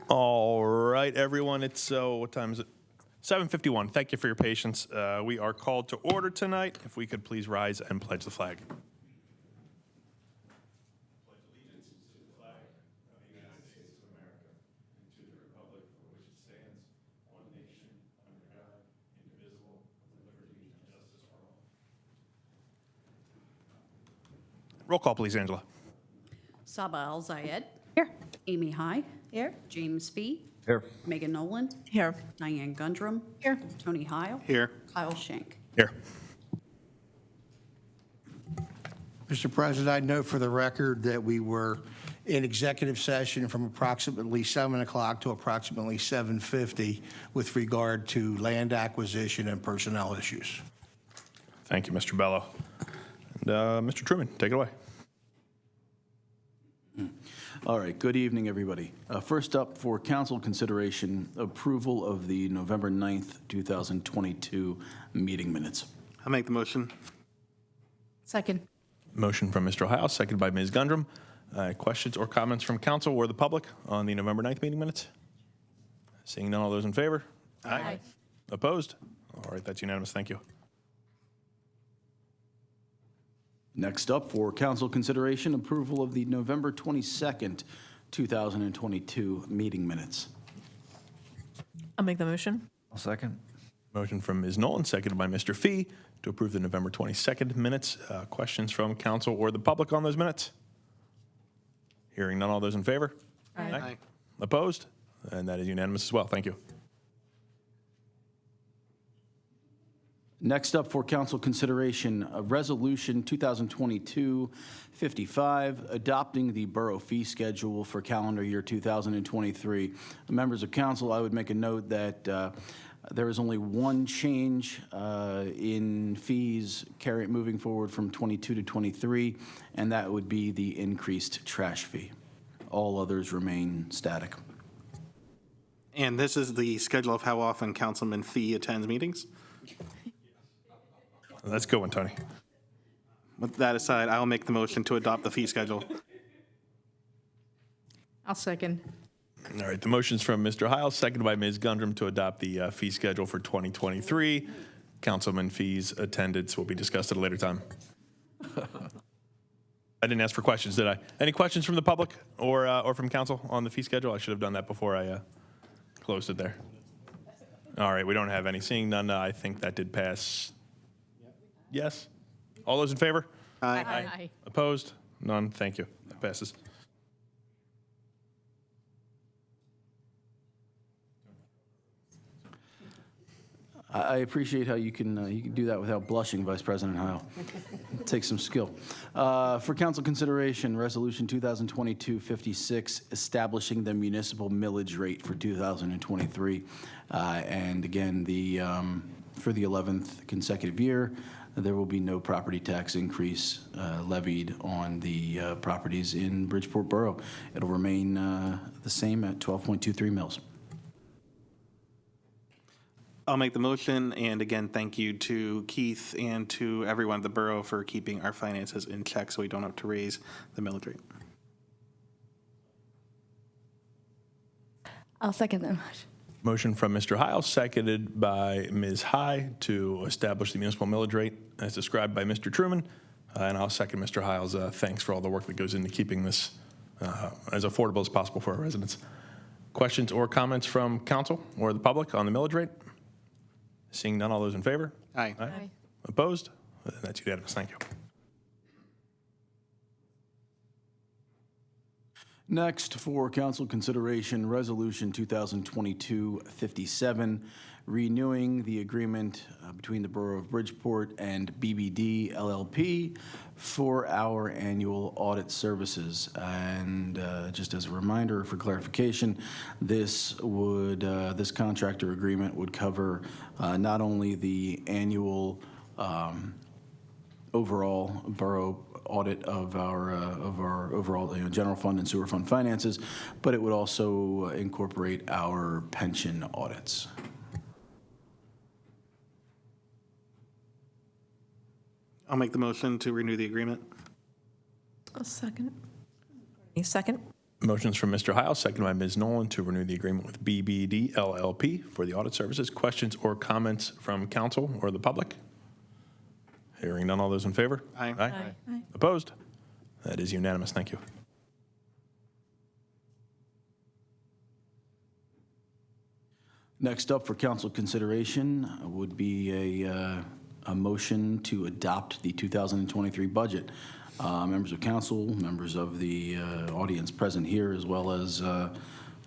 All right, everyone, it's, what time is it? 7:51. Thank you for your patience. We are called to order tonight. If we could please rise and pledge the flag. Roll call, please, Angela. Saba Al-Zayed. Here. Amy High. Here. James Fee. Here. Megan Nolan. Here. Diane Gundrum. Here. Tony Heil. Here. Kyle Schenk. Here. Mr. President, I note for the record that we were in executive session from approximately 7 o'clock to approximately 7:50 with regard to land acquisition and personnel issues. Thank you, Mr. Bello. And Mr. Truman, take it away. All right, good evening, everybody. First up for council consideration, approval of the November 9th, 2022 meeting minutes. I'll make the motion. Second. Motion from Mr. House, seconded by Ms. Gundrum. Questions or comments from council or the public on the November 9th meeting minutes? Seeing none, all those in favor? Aye. Opposed? All right, that's unanimous. Thank you. Next up for council consideration, approval of the November 22nd, 2022 meeting minutes. I'll make the motion. I'll second. Motion from Ms. Nolan, seconded by Mr. Fee, to approve the November 22nd minutes. Questions from council or the public on those minutes? Hearing none, all those in favor? Aye. Opposed? And that is unanimous as well. Thank you. Next up for council consideration, a resolution 2022-55, adopting the borough fee schedule for calendar year 2023. Members of council, I would make a note that there is only one change in fees moving forward from 22 to 23, and that would be the increased trash fee. All others remain static. And this is the schedule of how often Councilman Fee attends meetings. Let's go, Tony. With that aside, I'll make the motion to adopt the fee schedule. I'll second. All right, the motion's from Mr. Hiles, seconded by Ms. Gundrum to adopt the fee schedule for 2023. Councilman Fee's attendance will be discussed at a later time. I didn't ask for questions, did I? Any questions from the public or from council on the fee schedule? I should have done that before I closed it there. All right, we don't have any. Seeing none, I think that did pass. Yes? All those in favor? Aye. Aye. Opposed? None. Thank you. That passes. I appreciate how you can do that without blushing, Vice President Heil. It takes some skill. For council consideration, Resolution 2022-56, establishing the municipal millage rate for 2023. And again, for the 11th consecutive year, there will be no property tax increase levied on the properties in Bridgeport Borough. It'll remain the same at 12.23 mils. I'll make the motion, and again, thank you to Keith and to everyone at the borough for keeping our finances in check so we don't have to raise the millage rate. I'll second that motion. Motion from Mr. Hiles, seconded by Ms. High to establish the municipal millage rate as described by Mr. Truman. And I'll second Mr. Hiles' thanks for all the work that goes into keeping this as affordable as possible for our residents. Questions or comments from council or the public on the millage rate? Seeing none, all those in favor? Aye. Aye. Opposed? That's unanimous. Thank you. Next, for council consideration, Resolution 2022-57, renewing the agreement between the Borough of Bridgeport and BBD LLP for our annual audit services. And just as a reminder for clarification, this contractor agreement would cover not only the annual overall borough audit of our overall general fund and sewer fund finances, but it would also incorporate our pension audits. I'll make the motion to renew the agreement. I'll second. Second. Motion's from Mr. Heil, seconded by Ms. Nolan to renew the agreement with BBD LLP for the audit services. Questions or comments from council or the public? Hearing none, all those in favor? Aye. Aye. Opposed? That is unanimous. Thank you. Next up for council consideration would be a motion to adopt the 2023 budget. Members of council, members of the audience present here, as well as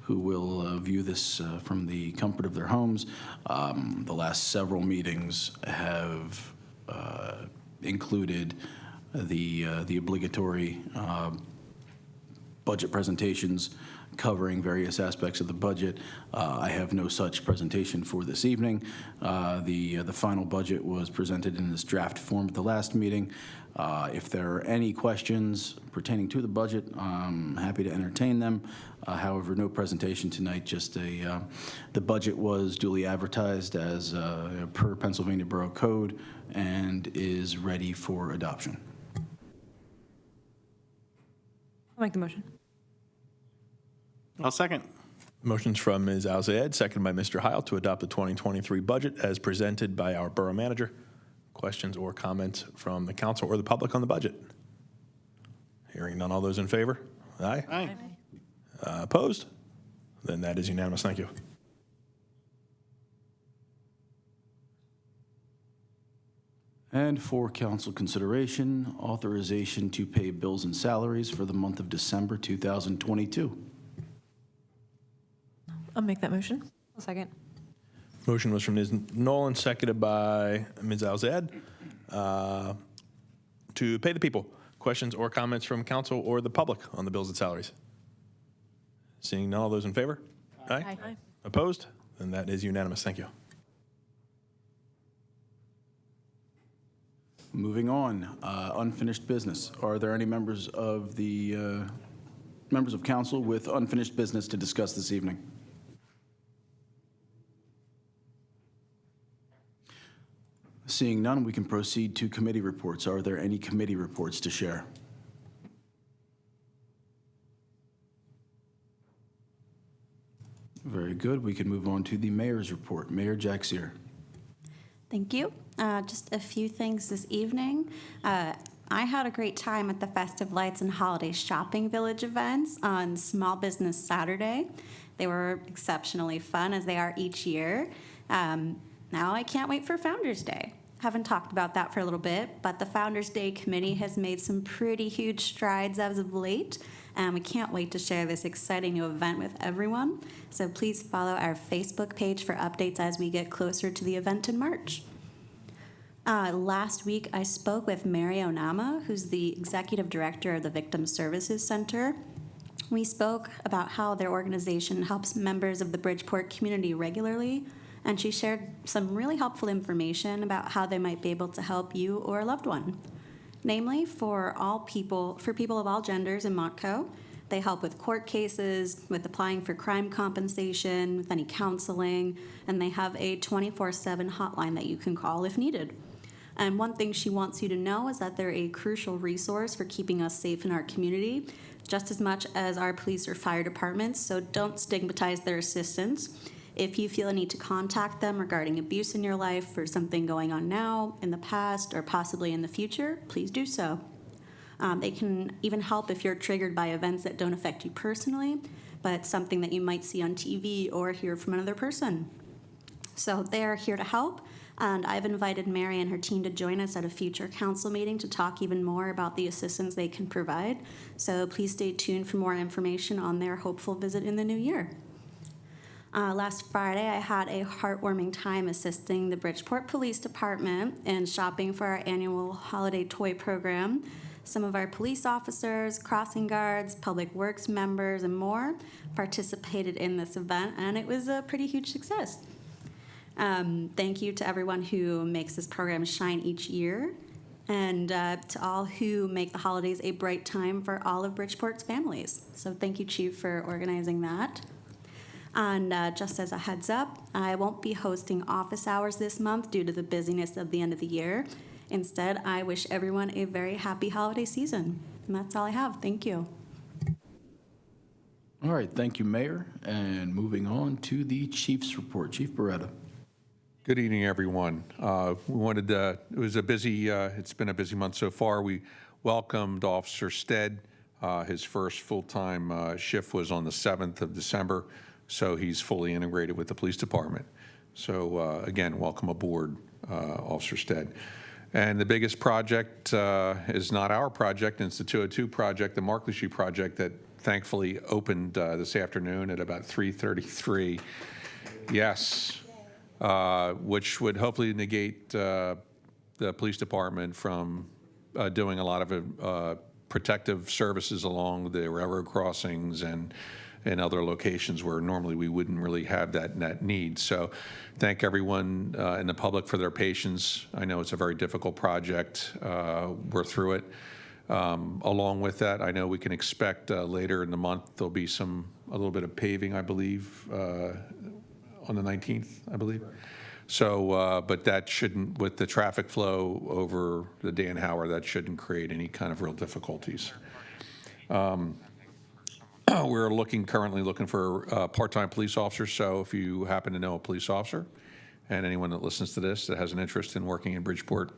who will view this from the comfort of their homes. The last several meetings have included the obligatory budget presentations covering various aspects of the budget. I have no such presentation for this evening. The final budget was presented in this draft form at the last meeting. If there are any questions pertaining to the budget, I'm happy to entertain them. However, no presentation tonight, just the budget was duly advertised as per Pennsylvania Borough Code and is ready for adoption. I'll make the motion. I'll second. Motion's from Ms. Alzayed, seconded by Mr. Heil to adopt the 2023 budget as presented by our borough manager. Questions or comments from the council or the public on the budget? Hearing none, all those in favor? Aye. Aye. Opposed? Then that is unanimous. Thank you. And for council consideration, authorization to pay bills and salaries for the month of December 2022. I'll make that motion. I'll second. Motion was from Ms. Nolan, seconded by Ms. Alzayed to pay the people. Questions or comments from council or the public on the bills and salaries? Seeing none, all those in favor? Aye. Aye. Opposed? Then that is unanimous. Thank you. Moving on, unfinished business. Are there any members of the members of council with unfinished business to discuss this evening? Seeing none, we can proceed to committee reports. Are there any committee reports to share? Very good. We can move on to the mayor's report. Mayor Jack Sear. Thank you. Just a few things this evening. I had a great time at the Festive Lights and Holiday Shopping Village events on Small Business Saturday. They were exceptionally fun, as they are each year. Now I can't wait for Founders Day. Haven't talked about that for a little bit, but the Founders Day committee has made some pretty huge strides as of late, and we can't wait to share this exciting new event with everyone. So please follow our Facebook page for updates as we get closer to the event in March. Last week, I spoke with Mary Onama, who's the executive director of the Victim Services Center. We spoke about how their organization helps members of the Bridgeport community regularly, and she shared some really helpful information about how they might be able to help you or a loved one. Namely, for people of all genders in Montco, they help with court cases, with applying for crime compensation, with any counseling, and they have a 24/7 hotline that you can call if needed. And one thing she wants you to know is that they're a crucial resource for keeping us safe in our community, just as much as our police or fire departments, so don't stigmatize their assistance. If you feel a need to contact them regarding abuse in your life or something going on now, in the past, or possibly in the future, please do so. They can even help if you're triggered by events that don't affect you personally, but something that you might see on TV or hear from another person. So they're here to help, and I've invited Mary and her team to join us at a future council meeting to talk even more about the assistance they can provide. So please stay tuned for more information on their hopeful visit in the new year. Last Friday, I had a heartwarming time assisting the Bridgeport Police Department in shopping for our annual holiday toy program. Some of our police officers, crossing guards, public works members, and more participated in this event, and it was a pretty huge success. Thank you to everyone who makes this program shine each year, and to all who make the holidays a bright time for all of Bridgeport's families. So thank you, Chief, for organizing that. And just as a heads up, I won't be hosting office hours this month due to the busyness of the end of the year. Instead, I wish everyone a very happy holiday season. And that's all I have. Thank you. All right, thank you, Mayor. And moving on to the Chief's report. Chief Beretta. Good evening, everyone. We wanted to, it was a busy, it's been a busy month so far. We welcomed Officer Stead. His first full-time shift was on the 7th of December, so he's fully integrated with the police department. So again, welcome aboard, Officer Stead. And the biggest project is not our project, it's the 202 project, the Markley Street project that thankfully opened this afternoon at about 3:33. Yes. Which would hopefully negate the police department from doing a lot of protective services along the railroad crossings and in other locations where normally we wouldn't really have that need. So thank everyone in the public for their patience. I know it's a very difficult project. We're through it. Along with that, I know we can expect later in the month there'll be a little bit of paving, I believe, on the 19th, I believe. So, but that shouldn't, with the traffic flow over the Dan Howard, that shouldn't create any kind of real difficulties. We're currently looking for part-time police officers. So if you happen to know a police officer and anyone that listens to this that has an interest in working in Bridgeport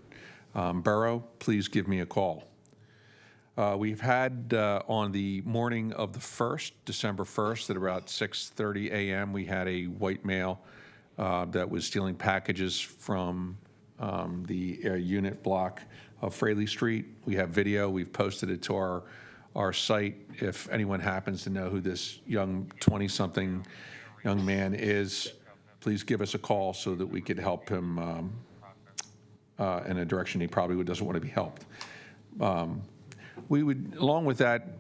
Borough, please give me a call. We've had on the morning of the 1st, December 1st, at about 6:30 a.m., we had a white male that was stealing packages from the unit block of Fraley Street. We have video. We've posted it to our site. If anyone happens to know who this young 20-something young man is, please give us a call so that we could help him in a direction he probably doesn't want to be helped. We would, along with that,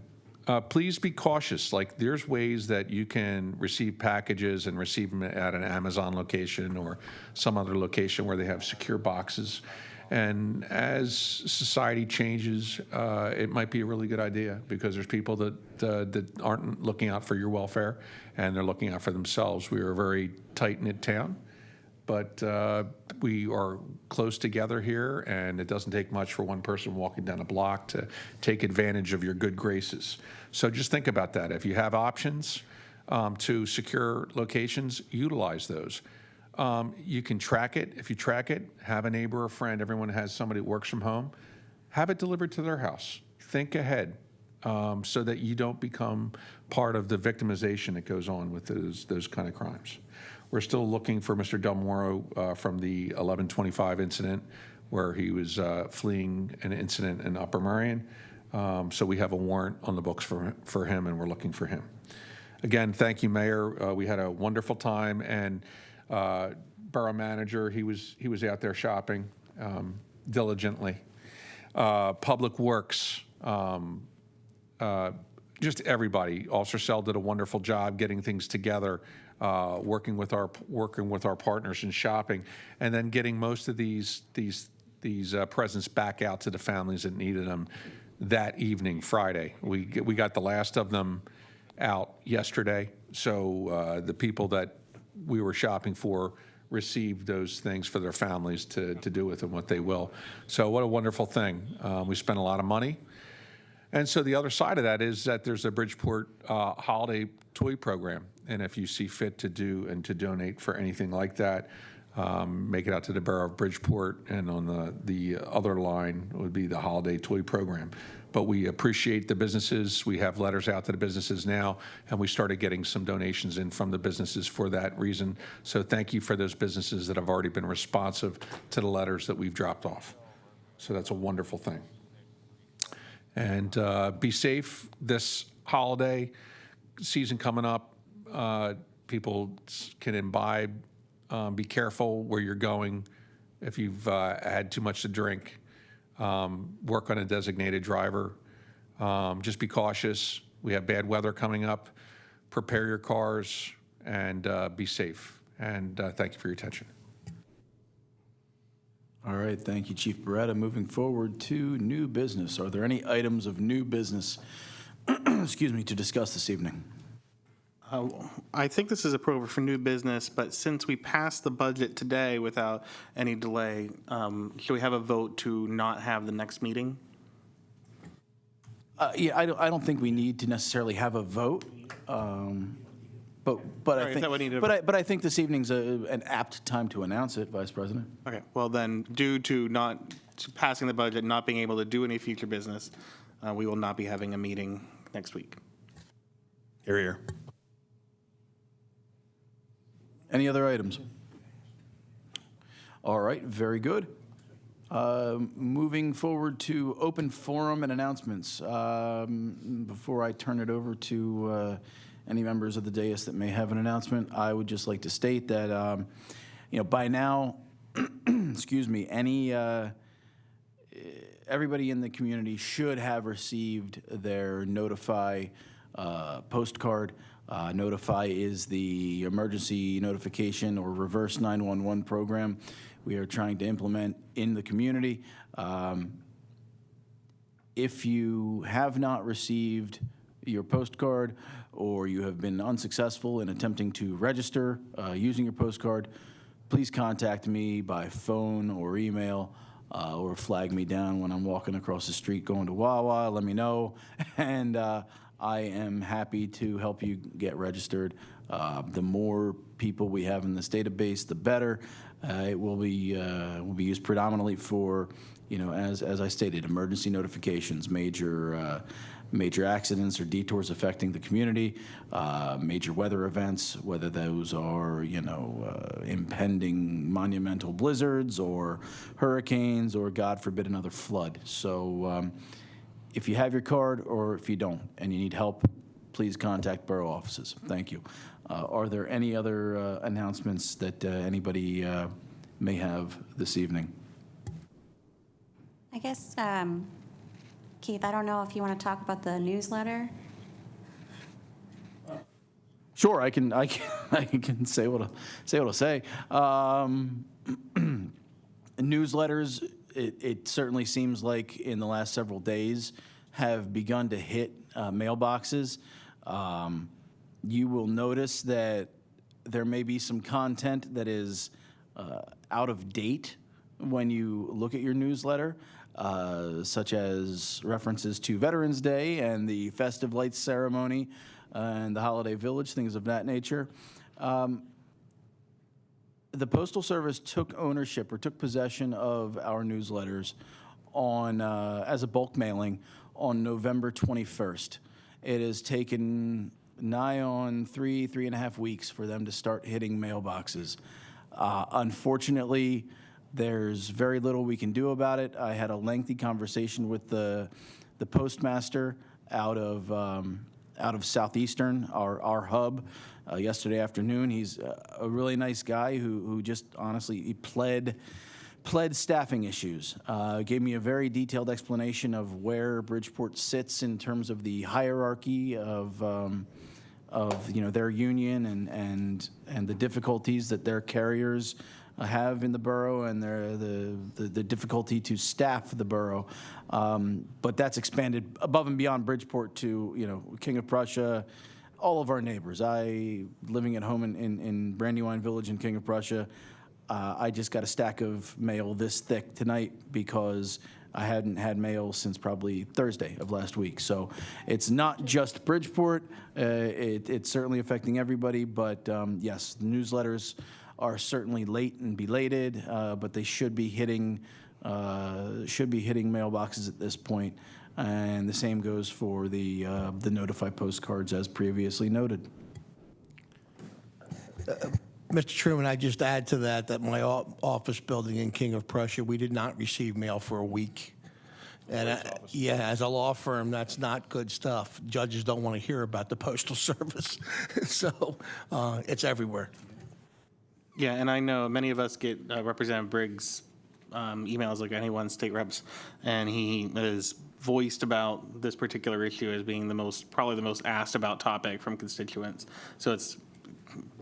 please be cautious. Like, there's ways that you can receive packages and receive them at an Amazon location or some other location where they have secure boxes. And as society changes, it might be a really good idea because there's people that aren't looking out for your welfare and they're looking out for themselves. We are a very tight-knit town, but we are close together here, and it doesn't take much for one person walking down a block to take advantage of your good graces. So just think about that. If you have options to secure locations, utilize those. You can track it. If you track it, have a neighbor or friend, everyone has somebody that works from home, have it delivered to their house. Think ahead so that you don't become part of the victimization that goes on with those kind of crimes. We're still looking for Mr. Del Moro from the 1125 incident where he was fleeing an incident in Upper Merion. So we have a warrant on the books for him, and we're looking for him. Again, thank you, Mayor. We had a wonderful time, and Borough Manager, he was out there shopping diligently. Public Works, just everybody. Officer Sell did a wonderful job getting things together. Working with our partners in shopping, and then getting most of these presents back out to the families that needed them that evening, Friday. We got the last of them out yesterday, so the people that we were shopping for received those things for their families to do with them what they will. So what a wonderful thing. We spent a lot of money. And so the other side of that is that there's a Bridgeport holiday toy program. And if you see fit to do and to donate for anything like that, make it out to the Borough of Bridgeport. And on the other line would be the holiday toy program. But we appreciate the businesses. We have letters out to the businesses now, and we started getting some donations in from the businesses for that reason. So thank you for those businesses that have already been responsive to the letters that we've dropped off. So that's a wonderful thing. And be safe this holiday season coming up. People can imbibe. Be careful where you're going. If you've had too much to drink, work on a designated driver. Just be cautious. We have bad weather coming up. Prepare your cars and be safe. And thank you for your attention. All right, thank you, Chief Beretta. Moving forward to new business. Are there any items of new business, excuse me, to discuss this evening? I think this is appropriate for new business, but since we passed the budget today without any delay, should we have a vote to not have the next meeting? Yeah, I don't think we need to necessarily have a vote. But Sorry, I is think, that what needed? but I think this evening's an apt time to announce it, Vice President. Okay, well then, due to passing the budget, not being able to do any future business, we will not be having a meeting next week. Hear, hear. Any other items? All right, very good. Moving forward to open forum and announcements. Before I turn it over to any members of the dais that may have an announcement, I would just like to state that, by now, excuse me, everybody in the community should have received their Notify postcard. Notify is the emergency notification or reverse 911 program we are trying to implement in the community. If you have not received your postcard or you have been unsuccessful in attempting to register using your postcard, please contact me by phone or email or flag me down when I'm walking across the street going to Wawa. Let me know, and I am happy to help you get registered. The more people we have in this database, the better. It will be used predominantly for, as I stated, emergency notifications, major accidents or detours affecting the community, major weather events, whether those are, impending monumental blizzards or hurricanes or, God forbid, another flood. So if you have your card or if you don't and you need help, please contact borough offices. Thank you. Are there any other announcements that anybody may have this evening? I guess, Keith, I don't know if you want to talk about the newsletter. Sure, I can say what I'll say. Newsletters, it certainly seems like in the last several days have begun to hit mailboxes. You will notice that there may be some content that is out of date when you look at your newsletter, such as references to Veterans Day and the Festive Lights Ceremony and the Holiday Village, things of that nature. The Postal Service took ownership or took possession of our newsletters on as a bulk mailing on November 21st. It has taken nigh on 3.5 weeks for them to start hitting mailboxes. Unfortunately, there's very little we can do about it. I had a lengthy conversation with the postmaster out of Southeastern, our hub, yesterday afternoon. He's a really nice guy who just honestly he pled staffing issues. Gave me a very detailed explanation of where Bridgeport sits in terms of the hierarchy of their union and the difficulties that their carriers have in the borough and the difficulty to staff the borough. But that's expanded above and beyond Bridgeport to King of Prussia, all of our neighbors. Living at home in Brandywine Village in King of Prussia, I just got a stack of mail this thick tonight because I hadn't had mail since probably Thursday of last week. So it's not just Bridgeport. It's certainly affecting everybody. But yes, the newsletters are certainly late and belated, but they should be hitting mailboxes at this point. And the same goes for the Notify postcards, as previously noted. Mr. Truman, I just add to that my office building in King of Prussia, we did not receive mail for a week. And as a law firm, that's not good stuff. Judges don't want to hear about the Postal Service. So it's everywhere. Yeah, and I know many of us get Representative Briggs' emails like anyone, state reps, and he is voiced about this particular issue as being probably the most asked about topic from constituents. So it's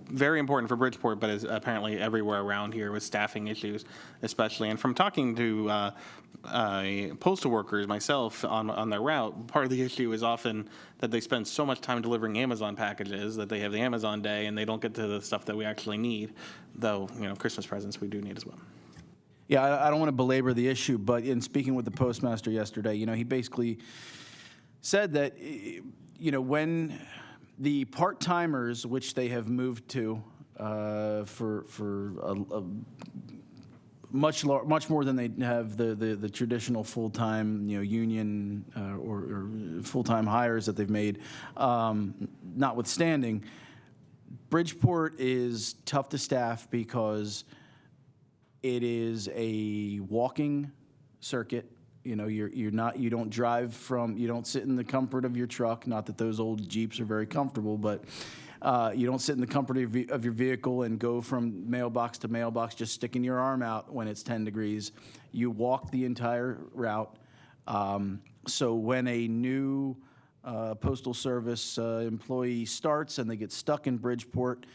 very important for Bridgeport, but is apparently everywhere around here with staffing issues, especially. And from talking to postal workers myself on their route, part of the issue is often that they spend so much time delivering Amazon packages that they have the Amazon day and they don't get to the stuff that we actually need, though, Christmas presents we do need as well. Yeah, I don't want to belabor the issue, but in speaking with the postmaster yesterday, he basically said that, when the part-timers, which they have moved to for a much more than they have the traditional full-time, union or full-time hires that they've made, notwithstanding, Bridgeport is tough to staff because it is a walking circuit. You don't drive you don't sit in the comfort of your truck. Not that those old Jeeps are very comfortable, but you don't sit in the comfort of your vehicle and go from mailbox to mailbox just sticking your arm out when it's 10 degrees. You walk the entire route. So when a new Postal Service employee starts and they get stuck in Bridgeport,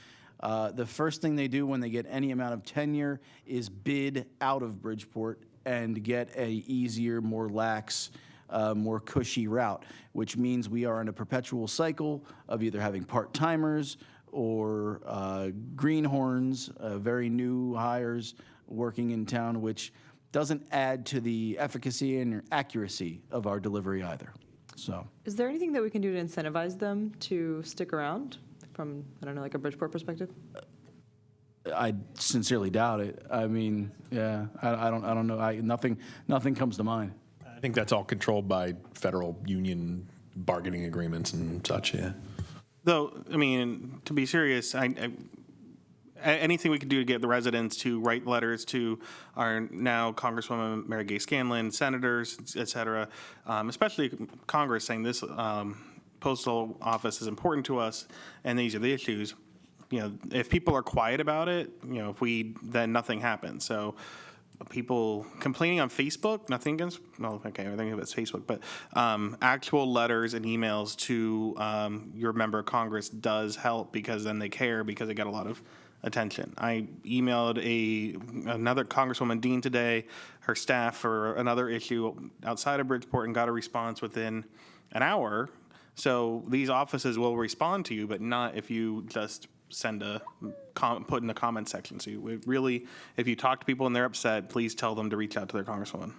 the first thing they do when they get any amount of tenure is bid out of Bridgeport and get a easier, more lax, more cushy route, which means we are in a perpetual cycle of either having part-timers or greenhorns, very new hires working in town, which doesn't add to the efficacy and accuracy of our delivery either. So, Is there anything that we can do to incentivize them to stick around from, I don't know, like a Bridgeport perspective? I sincerely doubt it. I mean, yeah, I don't know. Nothing comes to mind. I think that's all controlled by federal union bargaining agreements and such, yeah. Though, I mean, to be serious, anything we could do to get the residents to write letters to our now Congresswoman Mary Gay Scanlon, senators, et cetera, especially Congress, saying this postal office is important to us and these are the issues. If people are quiet about it, then nothing happens. So people complaining on Facebook, nothing against, well, okay, I think it's Facebook, but actual letters and emails to your member of Congress does help because then they care because they got a lot of attention. I emailed another Congresswoman Dean today, her staff, for another issue outside of Bridgeport and got a response within an hour. So these offices will respond to you, but not if you just send put in the comment section. So really, if you talk to people and they're upset, please tell them to reach out to their Congresswoman.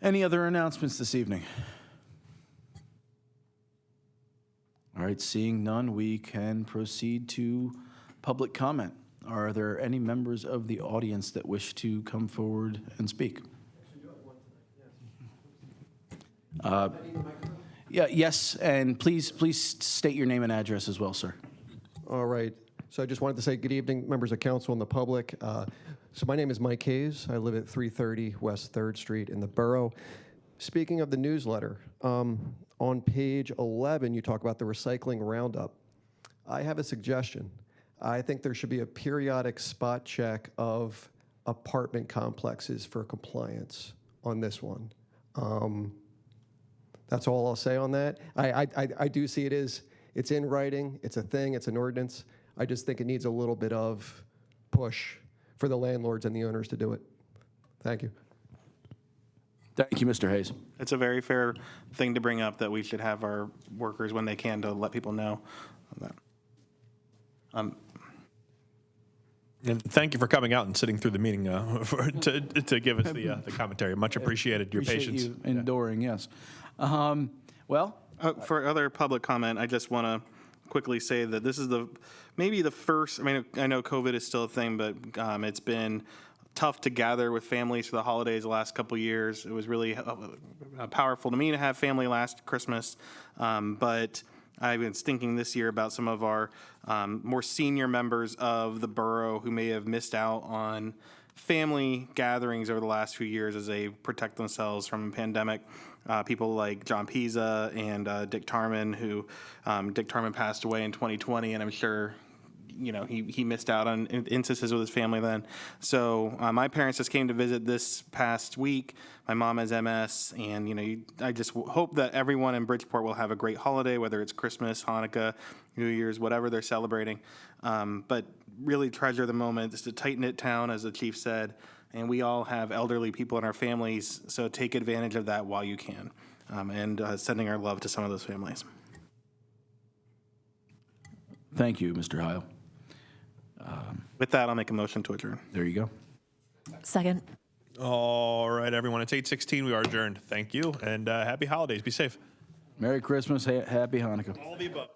Any other announcements this evening? All right, seeing none, we can proceed to public comment. Are there any members of the audience that wish to come forward and speak? Yes, and please state your name and address as well, sir. All right. So I just wanted to say good evening, members of council and the public. So my name is Mike Hayes. I live at 330 West 3rd Street in the borough. Speaking of the newsletter, on page 11, you talk about the recycling roundup. I have a suggestion. I think there should be a periodic spot check of apartment complexes for compliance on this one. That's all I'll say on that. I do see it's in writing, it's a thing, it's an ordinance. I just think it needs a little bit of push for the landlords and the owners to do it. Thank you. Thank you, Mr. Hayes. It's a very fair thing to bring up that we should have our workers when they can to let people know that. And thank you for coming out and sitting through the meeting to give us the commentary. Much appreciated, your Appreciate patience. you enduring, yes. Well, For other public comment, I just want to quickly say that this is maybe the first, I mean, I know COVID is still a thing, but it's been tough to gather with families for the holidays the last couple of years. It was really powerful to me to have family last Christmas, but I've been thinking this year about some of our more senior members of the borough who may have missed out on family gatherings over the last few years as they protect themselves from a pandemic. People like John Pisa and Dick Tarman, who Dick Tarman passed away in 2020, and I'm sure he missed out on instances with his family then. So my parents just came to visit this past week. My mom has MS, and I just hope that everyone in Bridgeport will have a great holiday, whether it's Christmas, Hanukkah, New Year's, whatever they're celebrating. But really treasure the moment. It's a tight-knit town, as the chief said, and we all have elderly people in our families, so take advantage of that while you can, and sending our love to some of those families. thank you, Mr. Heil. With that, I'll make a motion to adjourn. There you go. Second. All right, everyone, it's 8:16. We are adjourned. Thank you, and happy holidays. Be safe. Merry Christmas, happy Hanukkah. All the above.